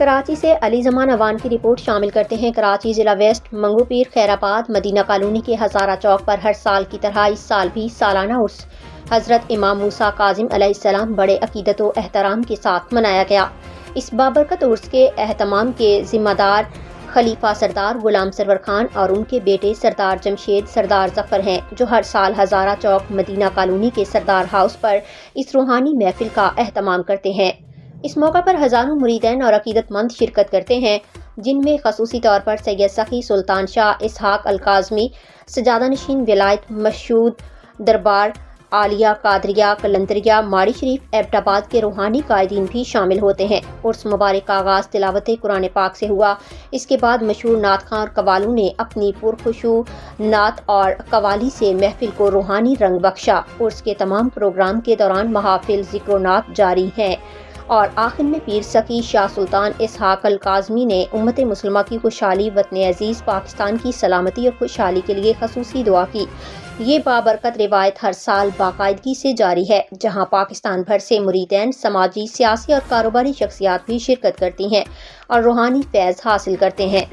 कराची से अली ज़मान अवान की रिपोर्ट शामिल करते हैं। कराची जिला वेस्ट, मंगूपीर, खैराबाद, मदीना कॉलोनी के हज़ारा चौक पर हर साल की तरह इस साल भी सालाना उर्स हज़रत इमाम मूसा काज़िम अलैहिस्सलाम बड़े अकीदत व एहतराम के साथ मनाया गया। इस बाबरकत उर्स के एहतमाम के जिम्मेदार खलीफा सरदार गुलाम सरवर खान और उनके बेटे सरदार जमशेद सरदार जफर हैं, जो हर साल हज़ारा चौक मदीना कॉलोनी के सरदार हाउस पर इस रूहानी महफिल का एहतमाम करते हैं। इस मौका पर हज़ारों मुरीदैन और अकीदतमंद शिरकत करते हैं, जिनमें खसूसी तौर पर सैयद सखी सुल्तान शाह इसहाक अल-काज़मी, सजादा नशीन विलायत मशहूद दरबार आलिया कादरिया कलंदरिया माड़ी शरीफ एबटाबाद के रूहानी कायदीन भी शामिल होते हैं। उर्स मुबारक का आगाज़ तिलावत कुरान पाक से हुआ। इसके बाद मशहूर नात खां और कवालों ने अपनी पुरखुशू नात और कवाली से महफिल को रूहानी रंग बख्शा। उर्स के तमाम प्रोग्राम के दौरान महाफिल ज़िक्र नात जारी हैं और आखिर में पीर सखी शाह सुल्तान इसहाक अल काज़मी ने उम्मत मुस्लिमा की खुशहाली, वतन अजीज़ पाकिस्तान की सलामती और खुशहाली के लिए खसूसी दुआ की। ये बाबरकत रिवायत हर साल बाकायदगी से जारी है, जहाँ पाकिस्तान भर से मुरीदैन, समाजी, सियासी और कारोबारी शख्सियात भी शिरकत करती हैं और रूहानी फैज़ हासिल करते हैं।